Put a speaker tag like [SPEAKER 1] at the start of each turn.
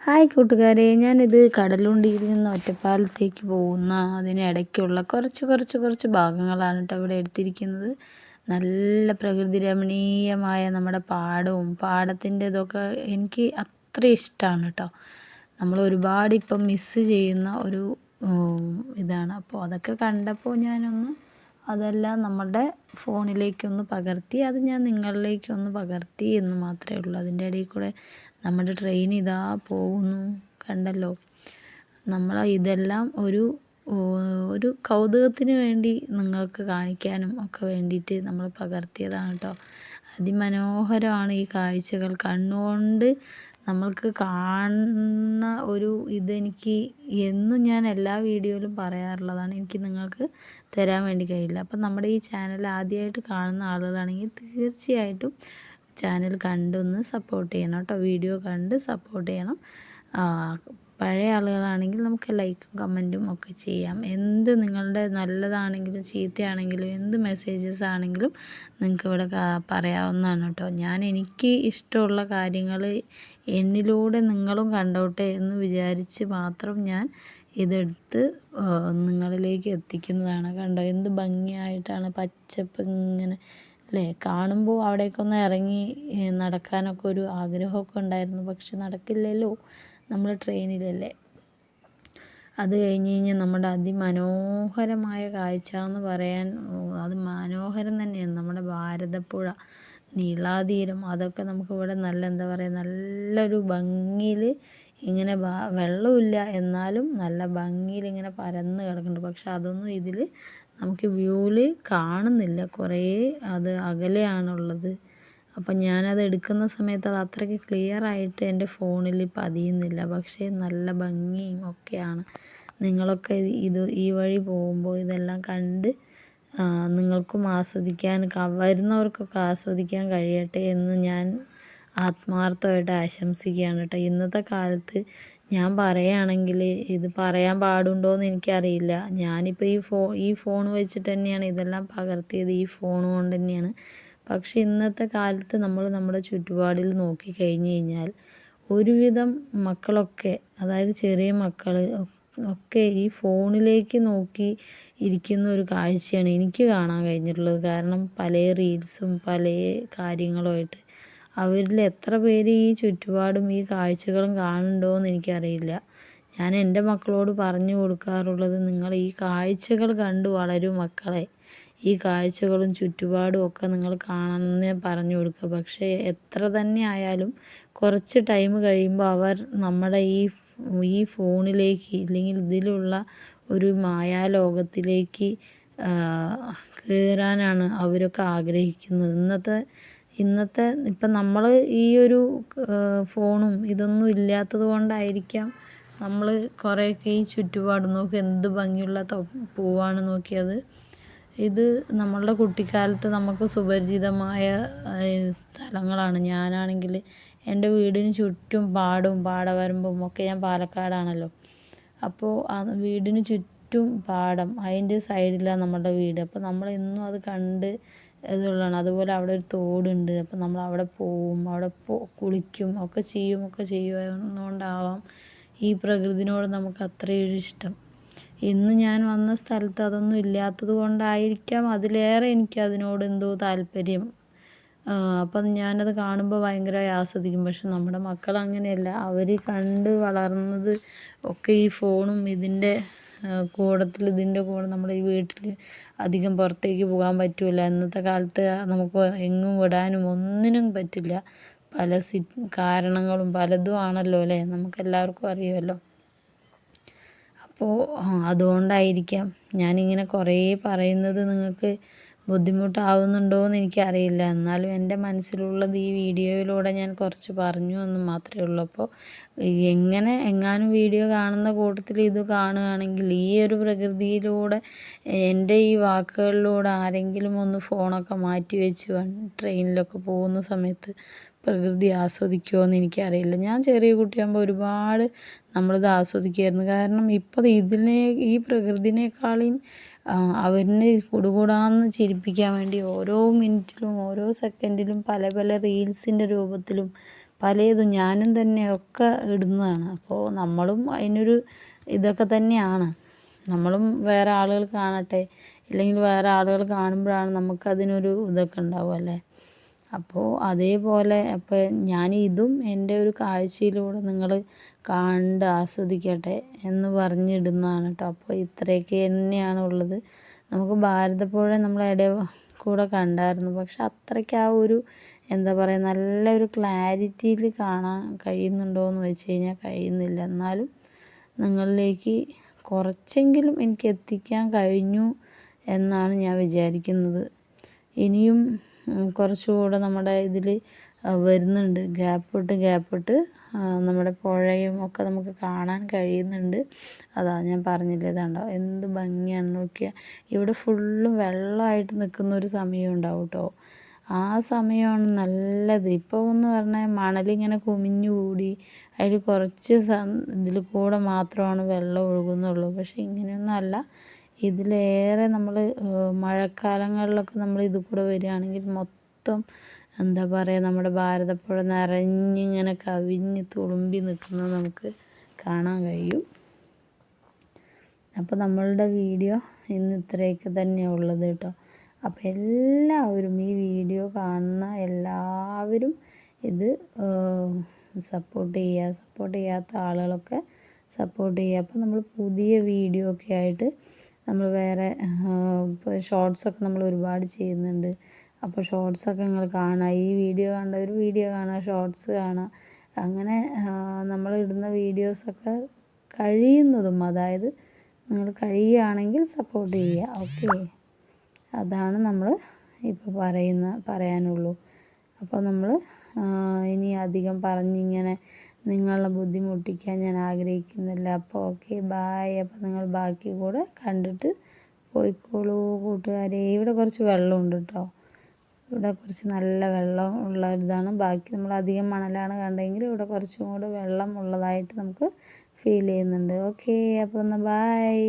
[SPEAKER 1] Hi കൂട്ടുകാരെ, ഞാനിത് കടലുണ്ടിയിൽ നിന്ന് ഒറ്റപ്പാലത്തേക്ക് പോകുന്ന അതിനിടയ്ക്കുള്ള കുറച്ച് ഭാഗങ്ങളാണ് കേട്ടോ ഇവിടെ എടുത്തിരിക്കുന്നത്. നല്ല പ്രകൃതി രമണീയമായ നമ്മുടെ പാടത്തിൻ്റെ ഇതൊക്കെ എനിക്ക് അത്ര ഇഷ്ടമാണ് കേട്ടോ. നമ്മൾ ഒരുപാട് ഇപ്പം മിസ്സ് ചെയ്യുന്ന ഒരു ഇതാണ്. അപ്പോൾ അതൊക്കെ കണ്ടപ്പോൾ അതെല്ലാം നമ്മുടെ ഫോണിലേക്കൊന്ന് പകർത്തി, അത് ഞാൻ നിങ്ങളിലേക്കൊന്ന് പകർത്തി എന്ന് മാത്രമേ ഉള്ളൂ. അതിൻ്റെ ഇടയിൽ കൂടെ നമ്മുടെ ട്രെയിൻ ഇതാ പോകുന്നു, കണ്ടല്ലോ. നമ്മൾ ഇതെല്ലാം ഒരു കൗതുകത്തിന് വേണ്ടി നിങ്ങൾക്ക് കാണിക്കാനും ഒക്കെ വേണ്ടിയിട്ട് നമ്മൾ പകർത്തിയതാണ് കേട്ടോ. അതിമനോഹരമാണ് ഈ കാഴ്ചകൾ. കണ്ണുകൊണ്ട് നമ്മൾക്ക് കാണുന്ന ഇതെനിക്ക് എന്നും ഞാൻ എല്ലാ വീഡിയോയിലും പറയാറുള്ളതാണ്. എനിക്ക് നിങ്ങൾക്ക് തരാൻ വേണ്ടി കഴിയില്ല. അപ്പം നമ്മുടെ ഈ ചാനൽ ആദ്യമായിട്ട് കാണുന്ന ആളുകളാണെങ്കിൽ തീർച്ചയായിട്ടും ചാനൽ കണ്ടൊന്ന് സപ്പോർട്ട് ചെയ്യണം കേട്ടോ. വീഡിയോ കണ്ട് സപ്പോർട്ട് ചെയ്യണം. പഴയ ആളുകളാണെങ്കിൽ നമുക്ക് ലൈക്കും കമൻറ്റും ഒക്കെ ചെയ്യാം. നിങ്ങളുടെ നല്ലതാണെങ്കിലും ചീത്തയാണെങ്കിലും എന്ത് മെസ്സേജസ് ആണെങ്കിലും നിങ്ങൾക്ക് ഇവിടെ പറയാവുന്നതാണ് കേട്ടോ. എനിക്ക് ഇഷ്ടമുള്ള കാര്യങ്ങൾ എന്നിലൂടെ നിങ്ങളും കണ്ടോട്ടെ എന്ന് വിചാരിച്ച് മാത്രം ഞാൻ ഇതെടുത്ത് നിങ്ങളിലേക്ക് എത്തിക്കുന്നതാണ്. കണ്ടോ എന്ത് ഭംഗിയായിട്ടാണ് പച്ചപ്പ് ഇങ്ങനെ അല്ലേ. കാണുമ്പോൾ അവിടേക്കൊന്ന് ഇറങ്ങി നടക്കാനൊക്കെ ഒരു ആഗ്രഹമൊക്കെ ഉണ്ടായിരുന്നു. പക്ഷെ നടക്കില്ലല്ലോ, നമ്മൾ ട്രെയിനിലല്ലേ. അത് കഴിഞ്ഞ് നമ്മുടെ അതിമനോഹരമായ കാഴ്ച എന്ന് പറയാൻ അത് മനോഹരം തന്നെയാണ്. നമ്മുടെ ഭാരതപ്പുഴ, നീളാതീരം, അതൊക്കെ നമുക്കിവിടെ എന്താ പറയുക, നല്ലൊരു ഭംഗിയിൽ ഇങ്ങനെ വെള്ളമില്ല എന്നാലും നല്ല ഭംഗിയിൽ ഇങ്ങനെ പരന്ന് കിടക്കുന്നുണ്ട്. പക്ഷെ അതൊന്നും ഇതിൽ നമുക്ക് വ്യൂവിൽ കാണുന്നില്ല, അത് അകലെയാണുള്ളത്. അപ്പം ഞാനത് എടുക്കുന്ന സമയത്ത് അത് അത്രയ്ക്ക് ക്ലിയർ ആയിട്ട് എൻ്റെ ഫോണിൽ പതിയുന്നില്ല. പക്ഷേ നല്ല ഭംഗിയും ഒക്കെയാണ്. നിങ്ങളൊക്കെ ഈ വഴി പോകുമ്പോൾ ഇതെല്ലാം കണ്ട് നിങ്ങൾക്കും വരുന്നവർക്കൊക്കെ ആസ്വദിക്കാൻ കഴിയട്ടെ എന്ന് ഞാൻ ആത്മാർത്ഥമായിട്ട് ആശംസിക്കുകയാണ് കേട്ടോ. ഇന്നത്തെ കാലത്ത് ഞാൻ പറയുകയാണെങ്കിൽ ഇത് പറയാൻ പാടുണ്ടോ എന്ന് എനിക്കറിയില്ല. ഞാനിപ്പോൾ ഈ ഫോൺ വെച്ചിട്ട് തന്നെയാണ് ഇതെല്ലാം പകർത്തിയത്, ഈ ഫോൺ കൊണ്ട് തന്നെയാണ്. പക്ഷെ ഇന്നത്തെ കാലത്ത് നമ്മൾ നമ്മുടെ ചുറ്റുപാടിൽ നോക്കിക്കഴിഞ്ഞ് കഴിഞ്ഞാൽ ഒരുവിധം മക്കളൊക്കെ, അതായത് ചെറിയ മക്കൾ ഒക്കെ ഈ ഫോണിലേക്ക് നോക്കി ഇരിക്കുന്ന ഒരു കാഴ്ചയാണ് എനിക്ക് കാണാൻ കഴിഞ്ഞിട്ടുള്ളത്. കാരണം പല റീൽസും പല കാര്യങ്ങളുമായിട്ട് അവരിൽ എത്ര പേര് ഈ ചുറ്റുപാടും ഈ കാഴ്ചകളും കാണുന്നുണ്ടോ എന്ന് എനിക്കറിയില്ല. ഞാൻ എൻ്റെ മക്കളോട് പറഞ്ഞു കൊടുക്കാറുള്ളത്, നിങ്ങൾ ഈ കാഴ്ചകൾ കണ്ടു വളരൂ മക്കളെ. ഈ കാഴ്ചകളും ചുറ്റുപാടും ഒക്കെ നിങ്ങൾ കാണണമെന്ന് പറഞ്ഞു കൊടുക്കുക. പക്ഷേ എത്ര തന്നെ ആയാലും കുറച്ച് ടൈം കഴിയുമ്പോൾ അവർ നമ്മുടെ ഈ ഫോണിലേക്ക് ഇല്ലെങ്കിൽ ഇതിലുള്ള ഒരു മായാലോകത്തിലേക്ക് കയറാനാണ് അവരൊക്കെ ആഗ്രഹിക്കുന്നത്. ഇപ്പം നമ്മൾ ഈ ഒരു ഫോണും ഇതൊന്നും ഇല്ലാത്തത് കൊണ്ടായിരിക്കാം നമ്മൾ കുറേയൊക്കെ ഈ ചുറ്റുപാട് നോക്കി എന്ത് ഭംഗിയുള്ള പൂവാണ് നോക്കിയത്. ഇത് നമ്മളുടെ കുട്ടിക്കാലത്ത് നമുക്ക് സുപരിചിതമായ സ്ഥലങ്ങളാണ്. ഞാനാണെങ്കിൽ എൻ്റെ വീടിന് ചുറ്റും പാടവരമ്പും ഒക്കെ, ഞാൻ പാലക്കാടാണല്ലോ. അപ്പോൾ വീടിന് ചുറ്റും പാടം, അതിൻ്റെ സൈഡിലാണ് നമ്മുടെ വീട്. അപ്പോൾ നമ്മളെന്നും അത് കണ്ട് ഇതുള്ളതാണ്. അതുപോലെ അവിടെ ഒരു തോടുണ്ട്. അപ്പോൾ നമ്മൾ അവിടെ പോവും, അവിടെ കുളിക്കും ഒക്കെ ചെയ്യുന്നതുകൊണ്ടാവാം ഈ പ്രകൃതിനോട് നമുക്ക് അത്രയൊരു ഇഷ്ടം. ഇന്ന് ഞാൻ വന്ന സ്ഥലത്ത് അതൊന്നും ഇല്ലാത്തത് കൊണ്ടായിരിക്കാം അതിലേറെ എനിക്ക് അതിനോട് എന്തോ താല്പര്യം. അപ്പം ഞാനത് കാണുമ്പോൾ ഭയങ്കരമായി ആസ്വദിക്കും. പക്ഷെ നമ്മുടെ മക്കൾ അങ്ങനെയല്ല. അവർ കണ്ട് വളർന്നത് ഒക്കെ ഈ ഫോണും ഇതിൻ്റെ കൂടെ നമ്മൾ ഈ വീട്ടിൽ അധികം പുറത്തേക്ക് പോകാൻ പറ്റില്ല. ഇന്നത്തെ കാലത്ത് നമുക്ക് എങ്ങും വിടാനും ഒന്നിനും പറ്റില്ല. പല കാരണങ്ങളും പലതും ആണല്ലോ അല്ലേ, നമുക്കെല്ലാവർക്കും അറിയുമല്ലോ. അപ്പോൾ അതുകൊണ്ടായിരിക്കാം ഞാനിങ്ങനെ കുറേ പറയുന്നത് നിങ്ങൾക്ക് ബുദ്ധിമുട്ടാവുന്നുണ്ടോ എന്ന് എനിക്കറിയില്ല. എന്നാലും എൻ്റെ മനസ്സിലുള്ളത് ഈ വീഡിയോയിലൂടെ ഞാൻ കുറച്ച് പറഞ്ഞു എന്ന് മാത്രമേ ഉള്ളൂ. അപ്പോൾ എങ്ങാനും വീഡിയോ കാണുന്ന കൂട്ടത്തിൽ ഇത് കാണുകയാണെങ്കിൽ ഈ ഒരു പ്രകൃതിയിലൂടെ എൻ്റെ ഈ വാക്കുകളിലൂടെ ആരെങ്കിലും ഒന്ന് ഫോണൊക്കെ മാറ്റി വെച്ച് ട്രെയിനിലൊക്കെ പോകുന്ന സമയത്ത് പ്രകൃതി ആസ്വദിക്കുമോ എന്ന് എനിക്കറിയില്ല. ഞാൻ ചെറിയ കുട്ടിയാകുമ്പോൾ ഒരുപാട് നമ്മളിത് ആസ്വദിക്കുമായിരുന്നു. കാരണം ഇപ്പോൾ ഈ പ്രകൃതിനേക്കാളും അവരിനെ കുടുകൂടാന്ന് ചിരിപ്പിക്കാൻ വേണ്ടി ഓരോ മിനിറ്റിലും ഓരോ സെക്കൻഡിലും പല റീൽസിൻ്റെ രൂപത്തിലും പലതും ഞാനും തന്നെ ഒക്കെ ഇടുന്നതാണ്. അപ്പോൾ നമ്മളും അതിനൊരു ഇതൊക്കെ തന്നെയാണ്. നമ്മളും വേറെ ആളുകൾ കാണട്ടെ, ഇല്ലെങ്കിൽ വേറെ ആളുകൾ കാണുമ്പോഴാണ് നമുക്കതിനൊരു ഇതൊക്കെ ഉണ്ടാവുമല്ലേ. അപ്പോൾ അതേപോലെ അപ്പോൾ ഞാൻ ഇതും എൻ്റെ ഒരു കാഴ്ചയിലൂടെ നിങ്ങൾ കണ്ട് ആസ്വദിക്കട്ടെ എന്ന് പറഞ്ഞിടുന്നതാണ് കേട്ടോ. അപ്പോൾ ഇത്രയൊക്കെ തന്നെയാണ് ഉള്ളത്. നമുക്ക് ഭാരതപ്പുഴ നമ്മൾ കൂടെ കണ്ടായിരുന്നു. പക്ഷെ അത്രയ്ക്ക് ആ ഒരു എന്താ പറയുക നല്ലൊരു ക്ലാരിറ്റിയിൽ കാണാൻ കഴിയുന്നുണ്ടോ എന്ന് വെച്ച് കഴിഞ്ഞാൽ കഴിയുന്നില്ല. എന്നാലും നിങ്ങളിലേക്ക് കുറച്ചെങ്കിലും എനിക്ക് എത്തിക്കാൻ കഴിഞ്ഞു എന്നാണ് ഞാൻ വിചാരിക്കുന്നത്. ഇനിയും കുറച്ചുകൂടെ നമ്മുടെ ഇതിൽ വരുന്നുണ്ട്. ഗ്യാപ്പിട്ട് നമ്മുടെ പുഴയും ഒക്കെ നമുക്ക് കാണാൻ കഴിയുന്നുണ്ട്. അതാ ഞാൻ പറഞ്ഞില്ലേ, ഇതാണ്ടോ എന്ത് ഭംഗിയാണ് നോക്കിയാൽ. ഇവിടെ ഫുള്ളും വെള്ളമായിട്ട് നിൽക്കുന്ന ഒരു സമയം ഉണ്ടാവും കേട്ടോ. ആ സമയമാണ് നല്ലത്. ഇപ്പോൾ എന്ന് പറഞ്ഞാൽ മണലിങ്ങനെ കുമിഞ്ഞു കൂടി അതിൽ കുറച്ച് ഇതിൽ കൂടെ മാത്രമാണ് വെള്ളം ഒഴുകുന്നുള്ളൂ. പക്ഷേ ഇങ്ങനെയൊന്നും അല്ല. ഇതിലേറെ നമ്മൾ മഴക്കാലങ്ങളിലൊക്കെ നമ്മൾ ഇത് കൂടെ വരികയാണെങ്കിൽ മൊത്തം എന്താ പറയുക നമ്മുടെ ഭാരതപ്പുഴ നിറഞ്ഞിങ്ങനെ കവിഞ്ഞ് തുളുമ്പി നിൽക്കുന്നത് നമുക്ക് കാണാൻ കഴിയും. അപ്പോൾ നമ്മളുടെ വീഡിയോ ഇന്ന് ഇത്രയൊക്കെ തന്നെയാണ് ഉള്ളത് കേട്ടോ. അപ്പോൾ എല്ലാവരും ഈ വീഡിയോ കാണുന്ന എല്ലാവരും ഇത് സപ്പോർട്ട് ചെയ്യാത്ത ആളുകളൊക്കെ സപ്പോർട്ട് ചെയ്യുക. അപ്പോൾ നമ്മൾ പുതിയ വീഡിയോ ഒക്കെ ആയിട്ട് നമ്മൾ വേറെ ഇപ്പോൾ ഷോർട്സൊക്കെ നമ്മൾ ഒരുപാട് ചെയ്യുന്നുണ്ട്. അപ്പോൾ ഷോർട്സൊക്കെ നിങ്ങൾ കാണുക. ഈ വീഡിയോ കണ്ടവർ വീഡിയോ കാണുക, ഷോർട്സ് കാണുക. അങ്ങനെ നമ്മൾ ഇടുന്ന വീഡിയോസൊക്കെ കഴിയുന്നതും, അതായത് നിങ്ങൾ കഴിയുകയാണെങ്കിൽ സപ്പോർട്ട് ചെയ്യുക. ഓക്കെ, അതാണ് നമ്മൾ ഇപ്പോൾ പറയാനുള്ളൂ. അപ്പോൾ നമ്മൾ ഇനി അധികം പറഞ്ഞിങ്ങനെ നിങ്ങളെ ബുദ്ധിമുട്ടിക്കാൻ ഞാൻ ആഗ്രഹിക്കുന്നില്ല. അപ്പോൾ ഓക്കെ, ബായ്. അപ്പോൾ നിങ്ങൾ ബാക്കി കൂടെ കണ്ടിട്ട് പോയിക്കോളൂ കൂട്ടുകാരെ. ഇവിടെ കുറച്ച് വെള്ളമുണ്ട് കേട്ടോ. ഇവിടെ കുറച്ച് നല്ല വെള്ളം ഉള്ള ഇതാണ്. ബാക്കി നമ്മൾ അധികം മണലാണ് കണ്ടെങ്കിൽ ഇവിടെ കുറച്ചും കൂടെ വെള്ളം ഉള്ളതായിട്ട് നമുക്ക് ഫീൽ ചെയ്യുന്നുണ്ട്. ഓക്കെ, അപ്പോൾ എന്നാൽ ബായ്.